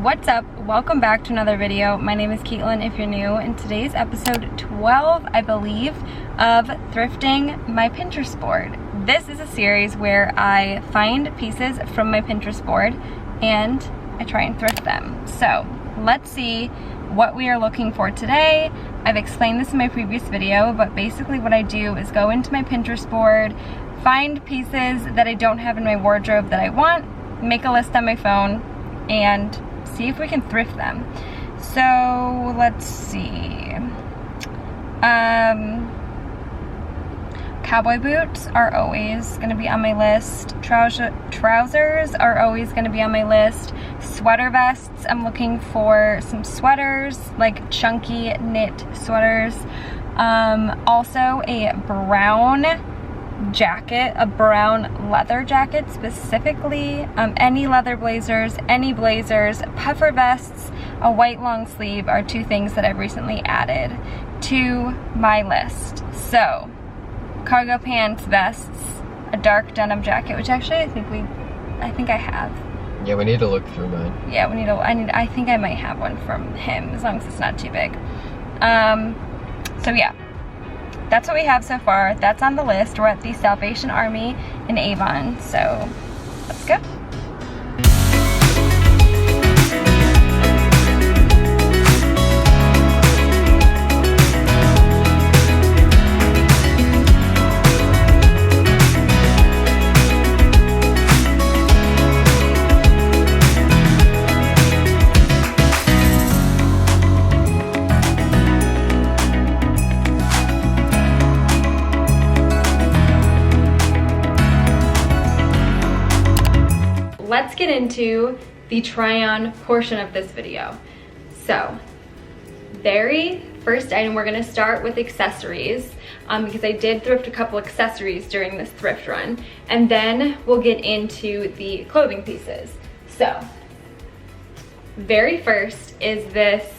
What's up? Welcome back to another video. My name is Caitlin if you're new, and today's episode 12, I believe, of Thrifting my Pinterest board. This is a series where I find pieces from my Pinterest board and I try and thrift them. So let's see what we are looking for today. I've explained this in my previous video, but basically what I do is go into my Pinterest board, find pieces that I don't have in my wardrobe that I want, make a list on my phone, and see if we can thrift them. So let's see. Cowboy boots are always going to be on my list. Trousers are always going to be on my list. Sweater vests, I'm looking for some sweaters, like chunky knit sweaters. Also a brown jacket, a brown leather jacket specifically. Any leather blazers, any blazers, puffer vests, a white long sleeve are two things that I've recently added to my list. So cargo pants, vests, a dark denim jacket, which actually I think I have. Yeah, we need to look through mine. Yeah, I think I might have one from him, as long as it's not too big. So yeah, that's what we have so far. That's on the list. We're at the Salvation Army in Avon, so let's go. Let's get into the try-on portion of this video. So, very first item, we're gonna start with accessories because I did thrift a couple accessories during this thrift run, and then we'll get into the clothing pieces. So, very first is this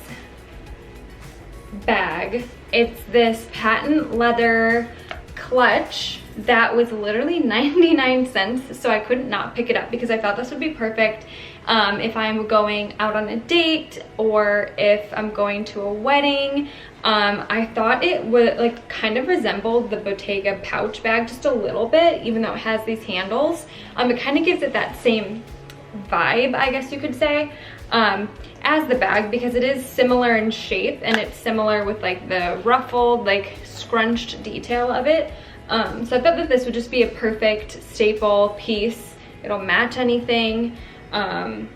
bag. It's this patent leather clutch that was literally 99 cents, so I couldn't not pick it up because I thought this would be perfect if I'm going out on a date or if I'm going to a wedding. I thought it would like kind of resemble the Bottega pouch bag just a little bit, even though it has these handles. It kind of gives it that same vibe, I guess you could say, as the bag, because it is similar in shape and it's similar with like the ruffled, like scrunched detail of it. So I thought that this would just be a perfect staple piece. It'll match anything. And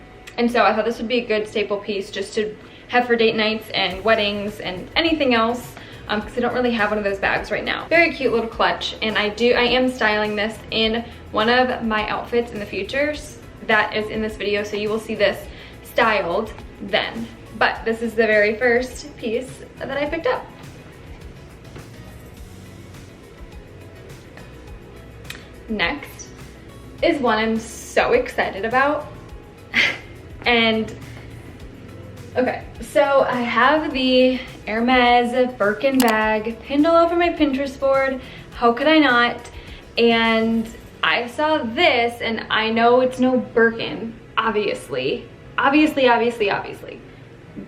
so I thought this would be a good staple piece just to have for date nights and weddings and anything else, because I don't really have one of those bags right now. Very cute little clutch, and I am styling this in one of my outfits in the future. That is in this video, so you will see this styled then. But this is the very first piece that I picked up. Next is one I'm so excited about. And okay, so I have the Hermes Birkin bag pinned all over my Pinterest board. How could I not? And I saw this, and I know it's no Birkin, obviously,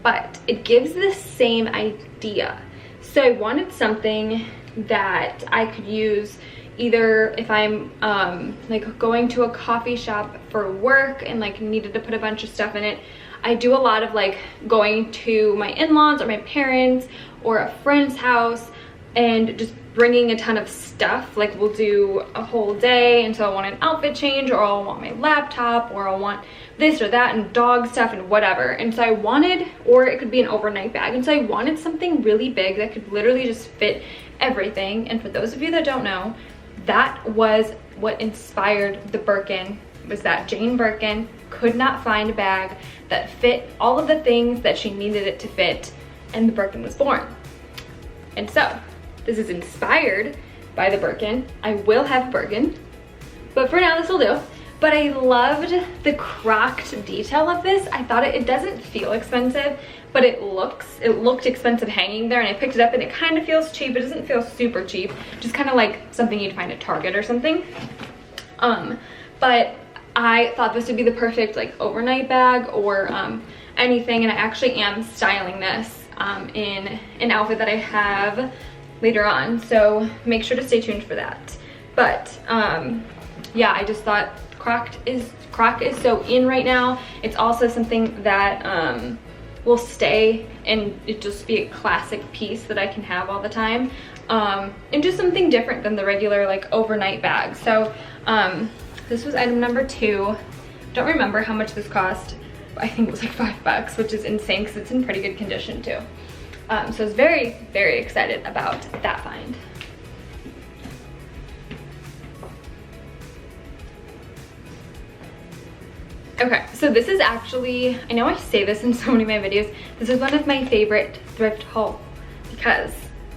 but it gives the same idea. So I wanted something that I could use either if I'm like going to a coffee shop for work and like needed to put a bunch of stuff in it. I do a lot of like going to my in-laws or my parents or a friend's house and just bringing a ton of stuff. Like we'll do a whole day, and so I want an outfit change, or I'll want my laptop, or I'll want this or that, and dog stuff and whatever. And so I wanted, or it could be an overnight bag, and so I wanted something really big that could literally just fit everything. And for those of you that don't know, that was what inspired the Birkin, was that Jane Birkin could not find a bag that fit all of the things that she needed it to fit, and the Birkin was born. And so this is inspired by the Birkin. I will have Birkin, but for now this will do. But I loved the crocked detail of this. I thought it doesn't feel expensive, but it looked expensive hanging there, and I picked it up and it kind of feels cheap. It doesn't feel super cheap, just kind of like something you'd find at Target or something. But I thought this would be the perfect like overnight bag, or anything, and I actually am styling this in an outfit that I have later on, so make sure to stay tuned for that. But yeah, I just thought croc is so in right now. It's also something that will stay and it just be a classic piece that I can have all the time, and just something different than the regular like overnight bag. So this was item number 2. Don't remember how much this cost, but I think it was like $5, which is insane because it's in pretty good condition too. So I was very, very excited about that find. Okay, so this is actually, I know I say this in so many of my videos, this is one of my favorite thrift hauls because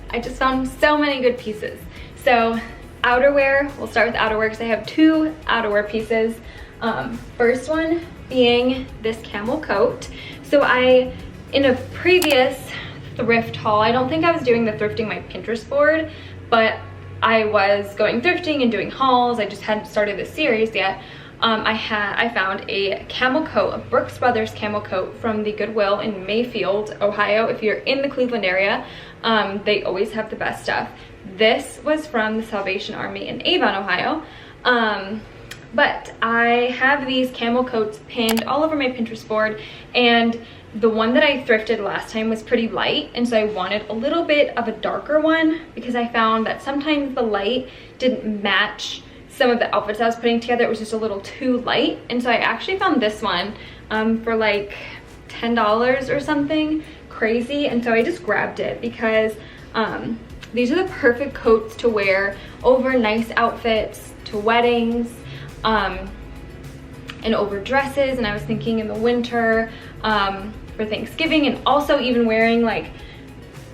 I just found so many good pieces. So outerwear, we'll start with outerwear because I have 2 outerwear pieces. First one being this camel coat. So in a previous thrift haul, I don't think I was doing the thrifting my Pinterest board, but I was going thrifting and doing hauls. I just hadn't started this series yet. I found a camel coat, a Brooks Brothers camel coat from the Goodwill in Mayfield, Ohio. If you're in the Cleveland area, they always have the best stuff. This was from the Salvation Army in Avon, Ohio. But I have these camel coats pinned all over my Pinterest board, and the one that I thrifted last time was pretty light, and so I wanted a little bit of a darker one because I found that sometimes the light didn't match some of the outfits I was putting together. It was just a little too light, and so I actually found this one for like $10 or something crazy, and so I just grabbed it because these are the perfect coats to wear over nice outfits, to weddings, and over dresses. And I was thinking in the winter for Thanksgiving, and also even wearing like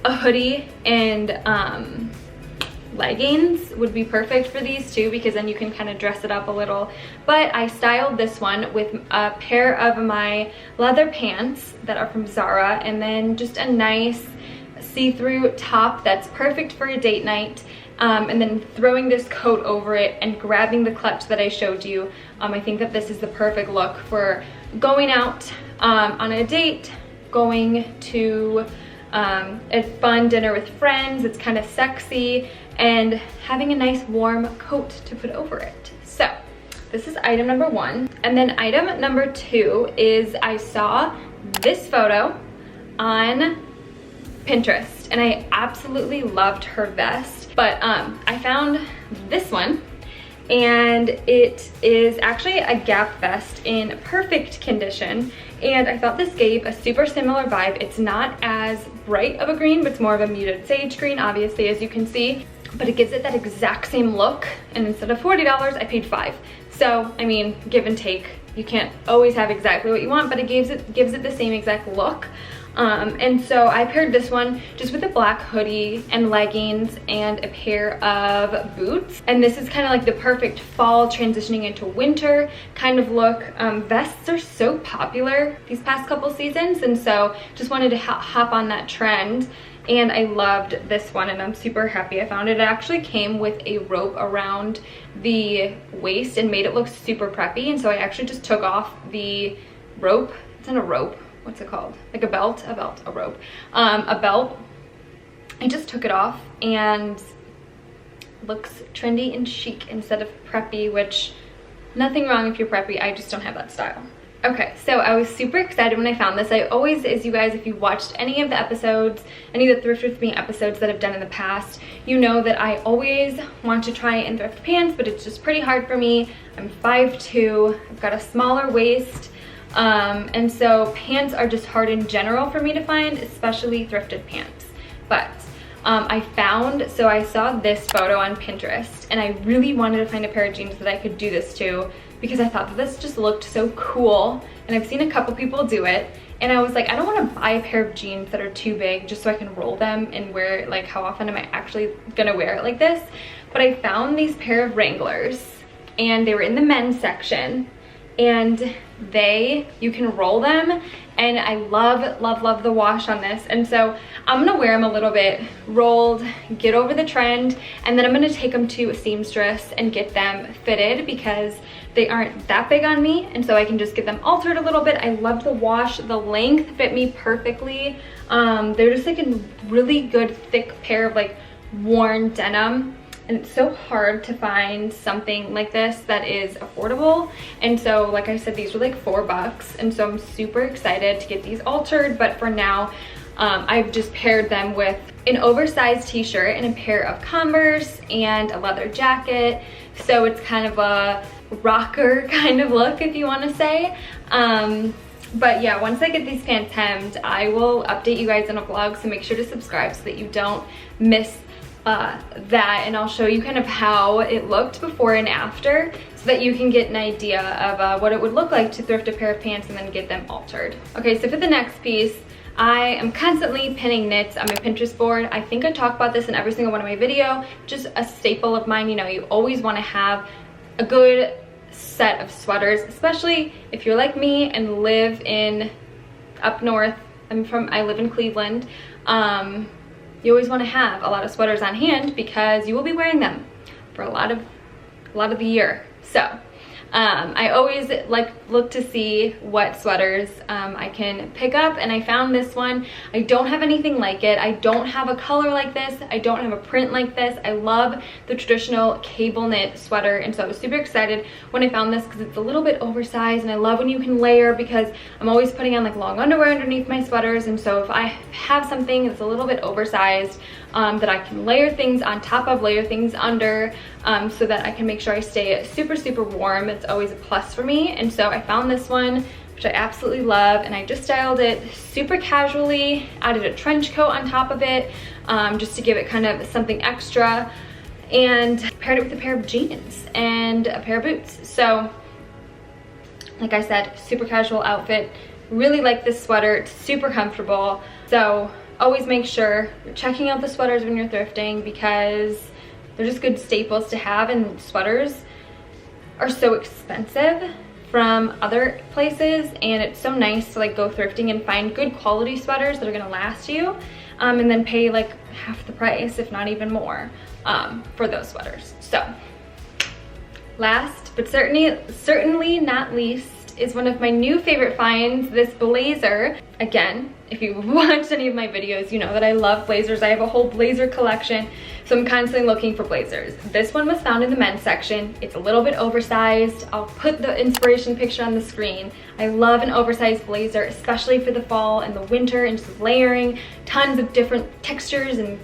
a hoodie and leggings would be perfect for these too, because then you can kind of dress it up a little. But I styled this one with a pair of my leather pants that are from Zara, and then just a nice see-through top that's perfect for a date night, and then throwing this coat over it and grabbing the clutch that I showed you. I think that this is the perfect look for going out on a date, going to a fun dinner with friends. It's kind of sexy, and having a nice warm coat to put over it. So this is item number 1. And then item number 2 is I saw this photo on Pinterest and I absolutely loved her vest, but I found this one, and it is actually a Gap vest in perfect condition, and I thought this gave a super similar vibe. It's not as bright of a green, but it's more of a muted sage green, obviously, as you can see, but it gives it that exact same look, and instead of $40, I paid $5. So, I mean, give and take. You can't always have exactly what you want, but it gives it the same exact look. And so I paired this one just with a black hoodie and leggings and a pair of boots. And this is kind of like the perfect fall transitioning into winter kind of look. Vests are so popular these past couple seasons, and so just wanted to hop on that trend. And I loved this one, and I'm super happy I found it. It actually came with a rope around the waist and made it look super preppy. And so I actually just took off the rope. It's not a rope. What's it called? Like a belt, a rope, a belt. I just took it off and looks trendy and chic instead of preppy, which nothing wrong if you're preppy. I just don't have that style. Okay, so I was super excited when I found this. I always, as you guys, if you watched any of the episodes, any of the Thrift With Me episodes that I've done in the past, you know that I always want to try and thrift pants, but it's just pretty hard for me. I'm 5'2", I've got a smaller waist, and so pants are just hard in general for me to find, especially thrifted pants. But I saw this photo on Pinterest, and I really wanted to find a pair of jeans that I could do this to, because I thought that this just looked so cool, and I've seen a couple people do it, and I was like, I don't want to buy a pair of jeans that are too big just so I can roll them and wear it. Like, how often am I actually gonna wear it like this? But I found these pair of Wranglers, and they were in the men's section, and you can roll them, and I love the wash on this. And so I'm gonna wear them a little bit rolled, get over the trend, and then I'm gonna take them to a seamstress and get them fitted because they aren't that big on me, and so I can just get them altered a little bit. I love the wash. The length fit me perfectly. They're just like a really good thick pair of like worn denim, and it's so hard to find something like this that is affordable. And so like I said, these were like $4, and so I'm super excited to get these altered. But for now, I've just paired them with an oversized t-shirt and a pair of Converse and a leather jacket, so it's kind of a rocker kind of look, if you want to say. But yeah, once I get these pants hemmed, I will update you guys in a vlog, so make sure to subscribe so that you don't miss that, and I'll show you kind of how it looked before and after, so that you can get an idea of what it would look like to thrift a pair of pants and then get them altered. Okay, so for the next piece, I am constantly pinning knits on my Pinterest board. I think I talk about this in every single one of my videos. Just a staple of mine. You know, you always want to have a good set of sweaters, especially if you're like me and live in up north. I live in Cleveland. You always want to have a lot of sweaters on hand because you will be wearing them for a lot of the year. So I always look to see what sweaters I can pick up, and I found this one. I don't have anything like it. I don't have a color like this. I don't have a print like this. I love the traditional cable knit sweater, and so I was super excited when I found this because it's a little bit oversized, and I love when you can layer, because I'm always putting on like long underwear underneath my sweaters. And so if I have something that's a little bit oversized, that I can layer things on top of, layer things under, so that I can make sure I stay super warm. It's always a plus for me. And so I found this one, which I absolutely love, and I just styled it super casually, added a trench coat on top of it, just to give it kind of something extra, and paired it with a pair of jeans and a pair of boots. So like I said, super casual outfit. Really like this sweater. It's super comfortable. So always make sure you're checking out the sweaters when you're thrifting, because they're just good staples to have, and sweaters are so expensive from other places, and it's so nice to like go thrifting and find good quality sweaters that are gonna last you, and then pay like half the price, if not even more, for those sweaters. So last but certainly not least is one of my new favorite finds, this blazer. Again, if you've watched any of my videos, you know that I love blazers. I have a whole blazer collection, so I'm constantly looking for blazers. This one was found in the men's section. It's a little bit oversized. I'll put the inspiration picture on the screen. I love an oversized blazer, especially for the fall and the winter, and just layering tons of different textures and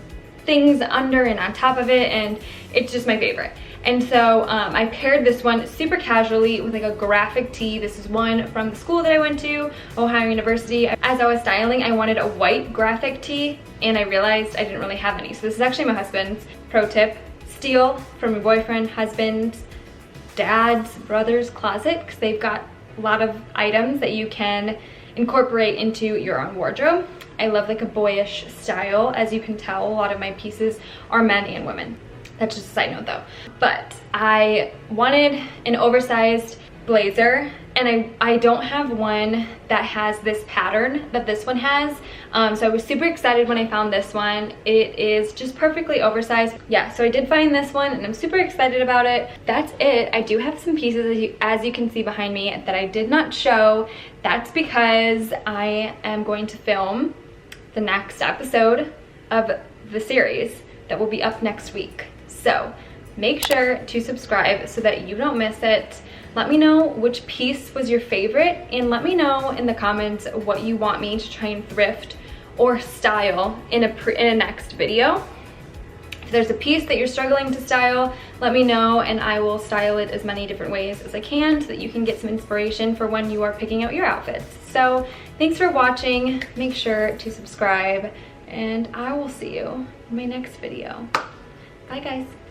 things under and on top of it, and it's just my favorite. And so I paired this one super casually with like a graphic tee. This is one from the school that I went to, Ohio University. As I was styling, I wanted a white graphic tee, and I realized I didn't really have any. So this is actually my husband's. Pro tip: steal from your boyfriend, husband's, dad's, brother's closet, because they've got a lot of items that you can incorporate into your own wardrobe. I love like a boyish style. As you can tell, a lot of my pieces are men and women. That's just a side note though. But I wanted an oversized blazer, and I don't have one that has this pattern that this one has. So I was super excited when I found this one. It is just perfectly oversized. Yeah, so I did find this one, and I'm super excited about it. That's it. I do have some pieces, as you can see behind me, that I did not show. That's because I am going to film the next episode of the series that will be up next week. So make sure to subscribe so that you don't miss it. Let me know which piece was your favorite, and let me know in the comments what you want me to try and thrift or style in a next video. If there's a piece that you're struggling to style, let me know, and I will style it as many different ways as I can so that you can get some inspiration for when you are picking out your outfits. So thanks for watching. Make sure to subscribe, and I will see you in my next video. Bye guys.